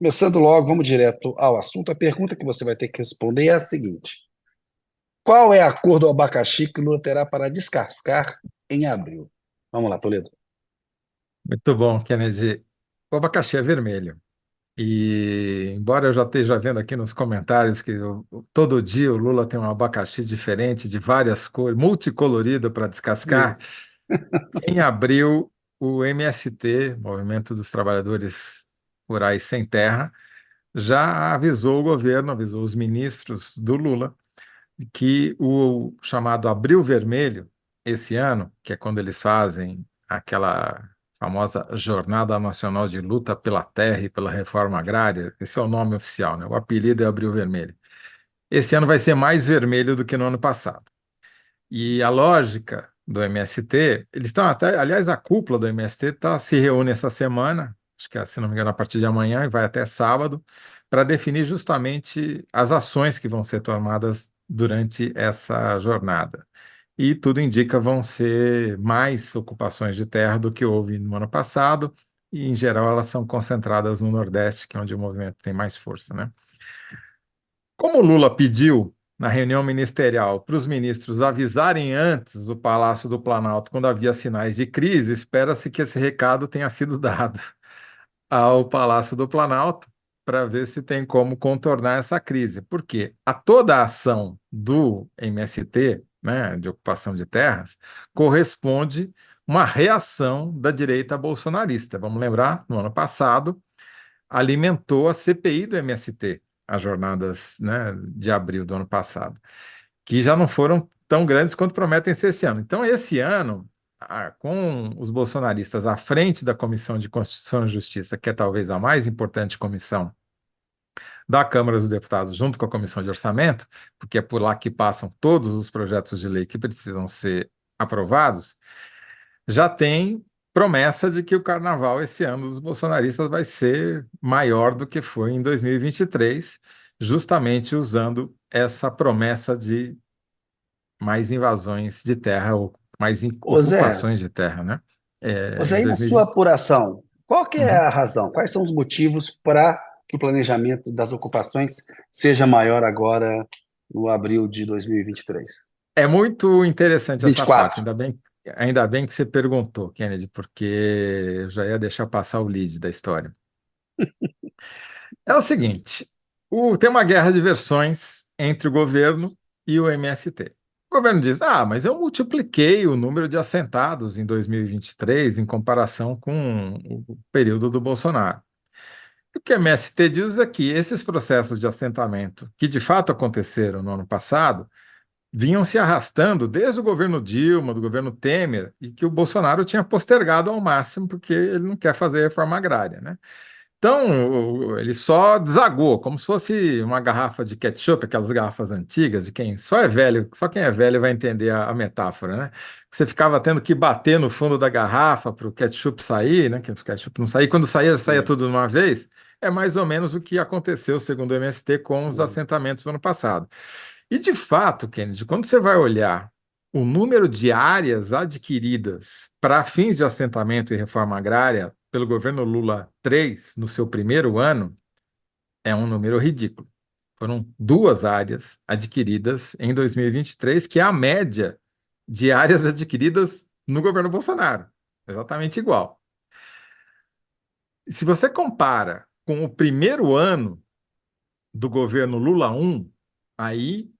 Começando logo, vamos direto ao assunto. A pergunta que você vai ter que responder é a seguinte: qual é a cor do abacaxi que Lula terá para descascar em abril? Vamos lá, Toledo. Muito bom, Kennedy. O abacaxi é vermelho. E, embora eu já esteja vendo aqui nos comentários que todo dia o Lula tem um abacaxi diferente, de várias cores, multicolorido para descascar, Isso. em abril, o MST, Movimento dos Trabalhadores Rurais Sem Terra, já avisou o governo, avisou os ministros do Lula, que o chamado Abril Vermelho, esse ano, que é quando eles fazem aquela famosa Jornada Nacional de Luta pela Terra e pela Reforma Agrária, esse é o nome oficial, né? O apelido é Abril Vermelho. Esse ano vai ser mais vermelho do que no ano passado. E a lógica do MST, eles estão até, aliás, a cúpula do MST se reúne essa semana, acho que, se não me engano, a partir de amanhã e vai até sábado, para definir justamente as ações que vão ser tomadas durante essa jornada. E tudo indica vão ser mais ocupações de terra do que houve no ano passado, e em geral elas são concentradas no Nordeste, que é onde o movimento tem mais força, né? Como o Lula pediu na reunião ministerial para os ministros avisarem antes o Palácio do Planalto quando havia sinais de crise, espera-se que esse recado tenha sido dado ao Palácio do Planalto para ver se tem como contornar essa crise. Porque a toda a ação do MST, né, de ocupação de terras, corresponde uma reação da direita bolsonarista. Vamos lembrar, no ano passado, alimentou a CPI do MST, as jornadas, né, de abril do ano passado, que já não foram tão grandes quanto prometem ser esse ano. Então, esse ano, com os bolsonaristas à frente da Comissão de Constituição e Justiça, que é talvez a mais importante comissão da Câmara dos Deputados, junto com a Comissão de Orçamento, porque é por lá que passam todos os projetos de lei que precisam ser aprovados, já tem promessa de que o carnaval esse ano dos bolsonaristas vai ser maior do que foi em 2023, justamente usando essa promessa de mais invasões de terra ou mais Ô Zé, ocupações de terra, né? você Em aí na sua 2020. apuração, qual que é Uhum. a razão? Quais são os motivos para que o planejamento das ocupações seja maior agora no abril de 2023? É muito interessante essa parte, 24. ainda bem que você perguntou, Kennedy, porque eu já ia deixar passar o lead da história. É o seguinte, tem uma guerra de versões entre o governo e o MST. O governo diz, mas eu multipliquei o número de assentados em 2023 em comparação com o período do Bolsonaro. O que o MST diz é que esses processos de assentamento, que de fato aconteceram no ano passado, vinham se arrastando desde o governo Dilma, do governo Temer, e que o Bolsonaro tinha postergado ao máximo porque ele não quer fazer reforma agrária, né? Então, ele só desagou, como se fosse uma garrafa de ketchup, aquelas garrafas antigas, de quem só é velho, só quem é velho vai entender a metáfora, né? Você ficava tendo que bater no fundo da garrafa para o ketchup sair, né? Que o ketchup não saía, quando saía, saía É. tudo de uma vez. É mais ou menos o que aconteceu, segundo o MST, com os assentamentos do ano passado. E de fato, Kennedy, quando você vai olhar o número de áreas adquiridas para fins de assentamento e reforma agrária pelo governo Lula 3 no seu primeiro ano, é um número ridículo. Foram duas áreas adquiridas em 2023, que é a média de áreas adquiridas no governo Bolsonaro. Exatamente igual. Se você compara com o primeiro ano do governo Lula 1, aí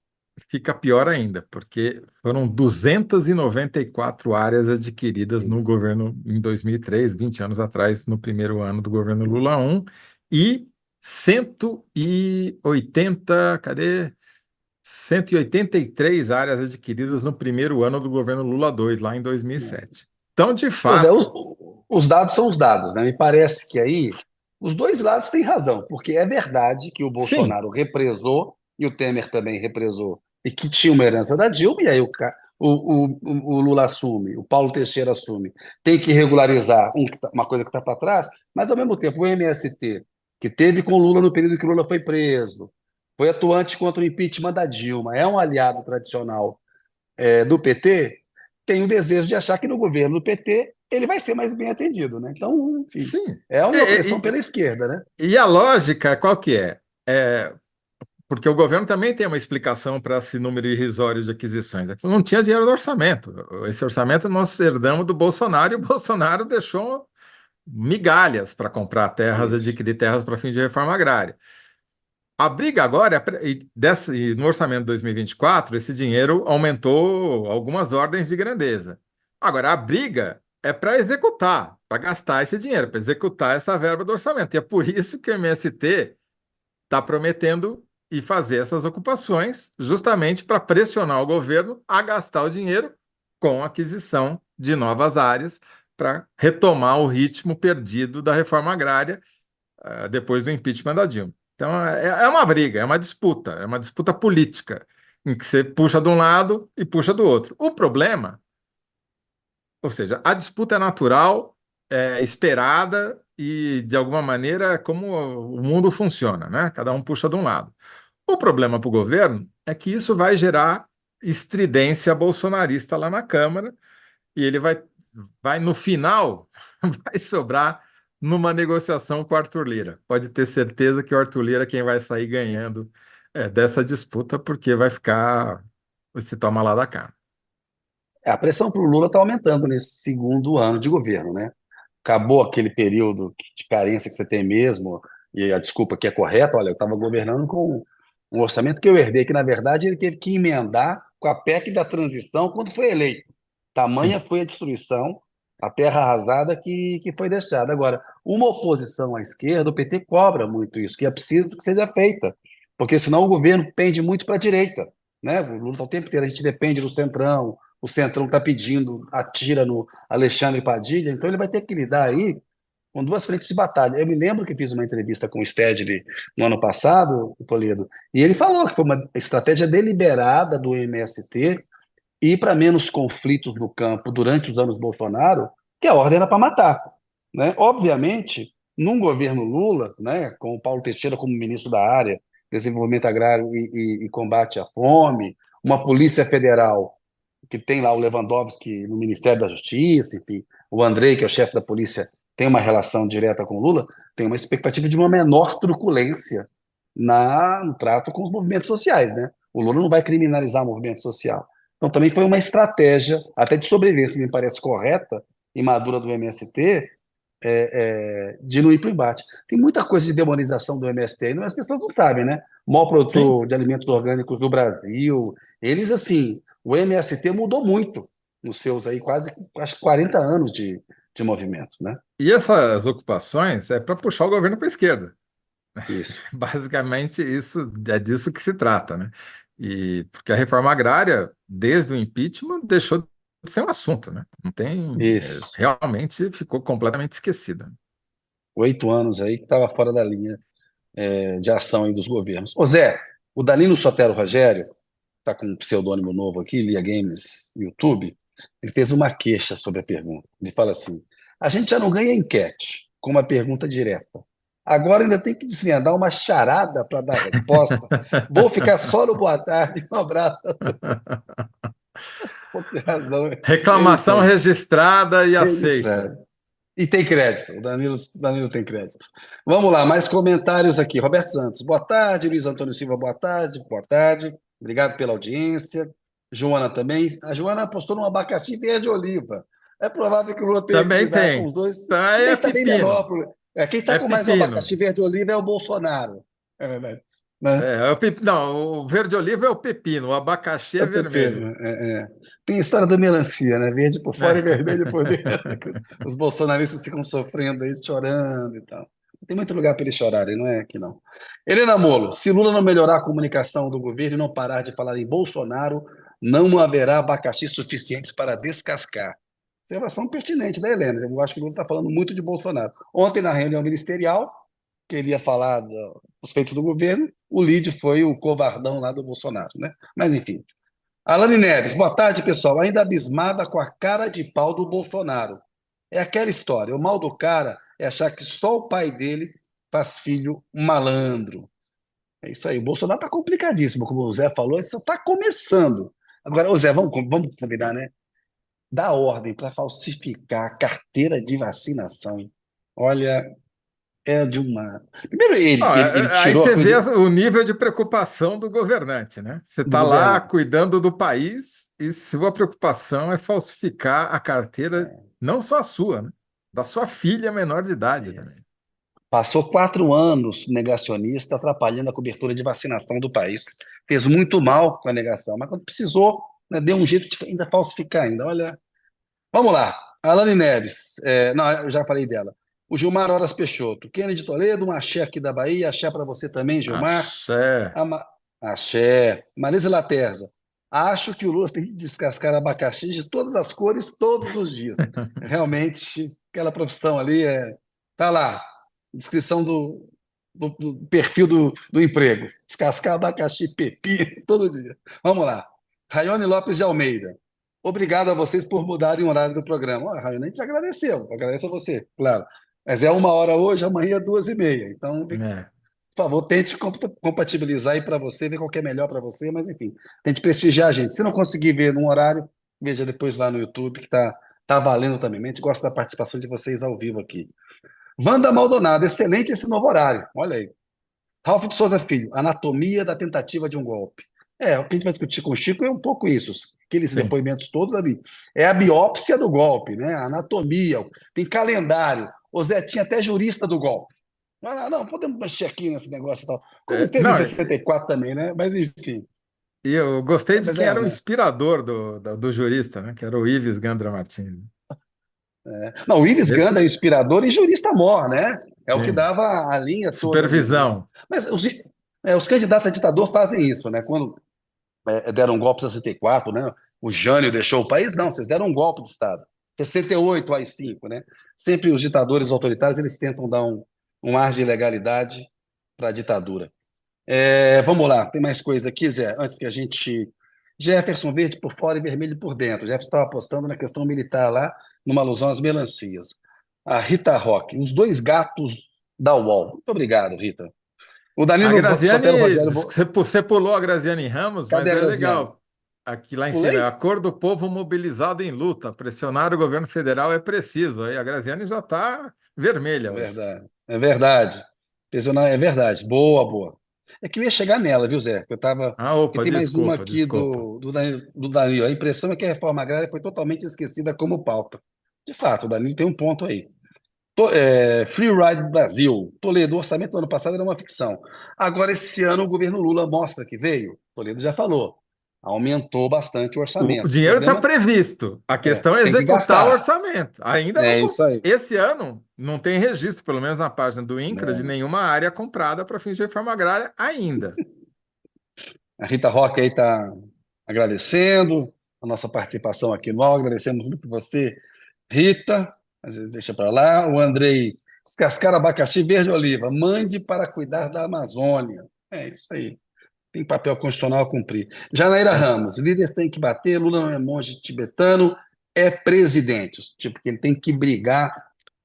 fica pior ainda, porque foram 294 áreas adquiridas no governo em 2003, 20 anos atrás, no primeiro ano do governo Lula 1, e 180, cadê? 183 áreas adquiridas no primeiro ano do governo Lula 2, lá em 2007. Então, de Pois é, fato, os dados são os dados, né? Me parece que aí os dois lados têm razão, porque é verdade que o sim, Bolsonaro represou, e o Temer também represou, e que tinha uma herança da Dilma, e aí o Lula assume, o Paulo Teixeira assume. Tem que regularizar uma coisa que está para trás, mas ao mesmo tempo o MST, que teve com o Lula no período que o Lula foi preso, foi atuante contra o impeachment da Dilma, é um aliado tradicional do PT, tem o desejo de achar que no governo do PT ele vai ser mais bem atendido, né? Então, enfim, Sim. é uma pressão E, pela esquerda, né? e a lógica, qual que é? Porque o governo também tem uma explicação para esse número irrisório de aquisições. Não tinha dinheiro no orçamento. Esse orçamento nós herdamos do Bolsonaro e o Bolsonaro deixou migalhas para comprar terras, Isso. adquirir terras para fins de reforma agrária. A briga agora, e no orçamento de 2024, esse dinheiro aumentou algumas ordens de grandeza. Agora, a briga é para executar, para gastar esse dinheiro, para executar essa verba do orçamento. E é por isso que o MST está prometendo e fazer essas ocupações, justamente para pressionar o governo a gastar o dinheiro com a aquisição de novas áreas, para retomar o ritmo perdido da reforma agrária, depois do impeachment da Dilma. Então, é uma briga, é uma disputa política, em que você puxa de um lado e puxa do outro. O problema, ou seja, a disputa é natural, é esperada e, de alguma maneira, é como o mundo funciona, né? Cada um puxa de um lado. O problema para o governo é que isso vai gerar estridência bolsonarista lá na Câmara e ele vai no final, vai sobrar numa negociação com o Arthur Lira. Pode ter certeza que o Arthur Lira é quem vai sair ganhando dessa disputa, porque vai ficar esse toma lá da cá. A pressão para o Lula está aumentando nesse segundo ano de governo, né? Acabou aquele período de carência que você tem mesmo, e a desculpa que é correta, olha, eu estava governando com um orçamento que eu herdei, que na verdade ele teve que emendar com a PEC da transição quando foi eleito. Tamanha Sim, foi a destruição, a terra arrasada que foi deixada. Agora, uma oposição à esquerda, o PT cobra muito isso, que é preciso que seja feita, porque senão o governo pende muito para a direita, né? O Lula tá o tempo inteiro, a gente depende do Centrão, o Centrão está pedindo, atira no Alexandre Padilha, então ele vai ter que lidar aí com duas frentes de batalha. Eu me lembro que fiz uma entrevista com o Stedley no ano passado, o Toledo, e ele falou que foi uma estratégia deliberada do MST ir para menos conflitos no campo durante os anos Bolsonaro, que a ordem era para matar, né? Obviamente, num governo Lula, né, com o Paulo Teixeira como ministro da área, desenvolvimento agrário e combate à fome, uma polícia federal que tem lá o Lewandowski no Ministério da Justiça, enfim, o Andrei, que é o chefe da polícia, tem uma relação direta com o Lula, tem uma expectativa de uma menor truculência no trato com os movimentos sociais, né? O Lula não vai criminalizar o movimento social. Então também foi uma estratégia, até de sobrevivência, que me parece correta e madura do MST, de não ir para o embate. Tem muita coisa de demonização do MST, mas as pessoas não sabem, né? O maior sim. produtor de alimentos orgânicos do Brasil, eles, assim, o MST mudou muito nos seus aí quase, acho que 40 anos de movimento, né? E essas ocupações é para puxar o governo para a esquerda. Isso, Basicamente, isso é disso que se trata, né? E porque a reforma agrária, desde o impeachment, deixou de ser um assunto, né? Não tem, isso. realmente ficou completamente esquecida. 8 anos aí que estava fora da linha de ação aí dos governos. Ô Zé, o Danilo Sotero Rogério, está com um pseudônimo novo aqui, Lia Games YouTube, ele fez uma queixa sobre a pergunta. Ele fala assim: a gente já não ganha enquete com uma pergunta direta. Agora ainda tem que desvendar uma charada para dar resposta. Vou ficar só no boa tarde. Um abraço. Pô, tem razão. Ele Reclamação tem. registrada e Ele aceita. sabe. E tem crédito. O Danilo tem crédito. Vamos lá, mais comentários aqui. Roberto Santos, boa tarde. Luiz Antônio Silva, boa tarde. Boa tarde. Obrigado pela audiência. Joana também. A Joana apostou num abacaxi verde oliva. É provável que o Lula tenha que Também lidar com tem. os dois, Tá, se bem é que está bem menor. pepino. Quem está É com mais um pepino. abacaxi verde oliva é o Bolsonaro. É verdade. Né? Não, o verde oliva é o pepino, o abacaxi É é o vermelho. PP. Tem a história da melancia, né? Verde por fora e vermelho por dentro. É. Os bolsonaristas ficam sofrendo aí, chorando e tal. Tem muito lugar para eles chorarem, não é aqui não. Helena Molo, se Lula não melhorar a comunicação do governo e não parar de falar em Bolsonaro, não haverá abacaxi suficientes para descascar. Observação pertinente da Helena. Eu acho que o Lula está falando muito de Bolsonaro. Ontem, na reunião ministerial, queria falar dos feitos do governo, o lead foi o covardão lá do Bolsonaro, né? Mas enfim. Alane Neves, boa tarde, pessoal. Ainda abismada com a cara de pau do Bolsonaro. É aquela história. O mal do cara é achar que só o pai dele faz filho malandro. É isso aí. O Bolsonaro está complicadíssimo, como o Zé falou, isso está começando. Agora, ô Zé, vamos combinar, né? dá ordem para falsificar a carteira de vacinação, hein? Olha, é de uma. Primeiro, ele, Ó, ele, ele aí tirou a você vê coisa o nível de preocupação do governante, né? Você do está lá governo. cuidando do país e sua preocupação é falsificar a carteira, não só a sua, né? Da sua filha menor de idade também. Isso. Passou 4 anos negacionista, atrapalhando a cobertura de vacinação do país. Fez muito mal com a negação, mas quando precisou, né, deu um jeito de ainda falsificar ainda. Olha, vamos lá. Alane Neves, não, eu já falei dela. O Gilmar Horas Peixoto, Kennedy Toledo, um axé aqui da Bahia, axé para você também, Gilmar. Axé. A Ma... Axé. Marisa Laterza, acho que o Lula tem que descascar abacaxi de todas as cores, todos os dias. Realmente, aquela profissão ali tá lá, descrição do perfil do emprego. Descascar abacaxi, pepino, todo dia. Vamos lá. Raione Lopes de Almeida. Obrigado a vocês por mudarem o horário do programa. Ó, Raione, a gente agradeceu. Agradece a você, claro. Mas é 1 hora hoje, amanhã é 2h30. Então, É, por favor, tente compatibilizar aí para você, ver qual que é melhor para você, mas enfim, tente prestigiar a gente. Se não conseguir ver num horário, veja depois lá no YouTube, que tá valendo também. A gente gosta da participação de vocês ao vivo aqui. Wanda Maldonado, excelente esse novo horário. Olha aí. Ralph de Souza Filho, anatomia da tentativa de um golpe. O que a gente vai discutir com o Chico é um pouco isso, aqueles sim. depoimentos todos ali. É a biópsia do golpe, né? A anatomia, tem calendário. O Zé tinha até jurista do golpe. Não, não, podemos mexer aqui nesse negócio e tal. Como teve em Não, 64 também, né? Mas enfim. e eu gostei de Mas quem era o né? inspirador do jurista, né? Que era o Ives Gandra Martins. Não, o Ives Esse, Gandra é inspirador e jurista mor, né? É o que sim. dava a linha toda ali. Supervisão. Mas os candidatos a ditador fazem isso, né? Quando deram um golpe em 64, né? O Jânio deixou o país, não, vocês deram um golpe de Estado. 68 AI-5, né? Sempre os ditadores autoritários eles tentam dar um ar de ilegalidade para a ditadura. Vamos lá, tem mais coisa aqui, Zé, antes que a gente. Jefferson verde por fora e vermelho por dentro. Jefferson estava apostando na questão militar lá, numa alusão às melancias. A Rita Roque, os dois gatos da UOL. Muito obrigado, Rita. O A Danilo Sotero Graziani, Rogério, você pulou a Graziani Ramos, cadê mas a é Graziane? legal. Aqui lá em cima, é Pulei? a cor do povo mobilizado em luta. Pressionar o governo federal é preciso. Aí a Graziani já está É vermelha hoje. verdade. É verdade. É verdade. Boa, boa. É que eu ia chegar nela, viu, Zé? Eu tava. Ah, E opa, tem mais uma desculpa, aqui desculpa. do Danilo. A impressão é que a reforma agrária foi totalmente esquecida como pauta. De fato, o Danilo tem um ponto aí. Free Ride Brasil. Toledo, o orçamento do ano passado era uma ficção. Agora, esse ano, o governo Lula mostra que veio. Toledo já falou. Aumentou bastante o O orçamento. O dinheiro está problema previsto. A questão é tem que executar o gastar. orçamento. Ainda não. É isso aí. Esse ano não tem registro, pelo menos na página do INCRA, de É. nenhuma área comprada para fins de reforma agrária ainda. A Rita Roque aí está agradecendo a nossa participação aqui no UOL. Agradecemos muito você, Rita. Às vezes deixa para lá. O Andrei, descascar abacaxi verde e oliva. Mande para cuidar da Amazônia. É isso aí. Tem papel constitucional a cumprir. Janaíra É. Ramos, líder tem que bater, Lula não é monge tibetano, é presidente. Tipo, que ele tem que brigar,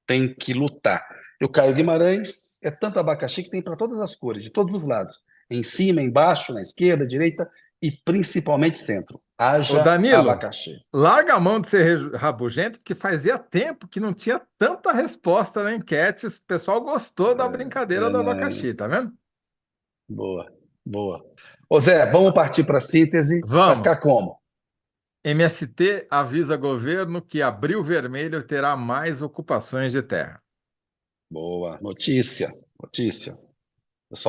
tem que lutar. E o Caio Guimarães é tanto abacaxi que tem para todas as cores, de todos os lados. Em cima, embaixo, na esquerda, direita e principalmente centro. Ô Haja Danilo, abacaxi. larga a mão de ser rabugento, porque fazia tempo que não tinha tanta resposta na enquete. O pessoal gostou da brincadeira do Não, abacaxi, tá vendo? boa, boa. Ô Zé, vamos partir para a síntese. Vai Vamos. ficar como? MST avisa governo que Abril Vermelho terá mais ocupações de terra. Boa, notícia, notícia. Pessoal,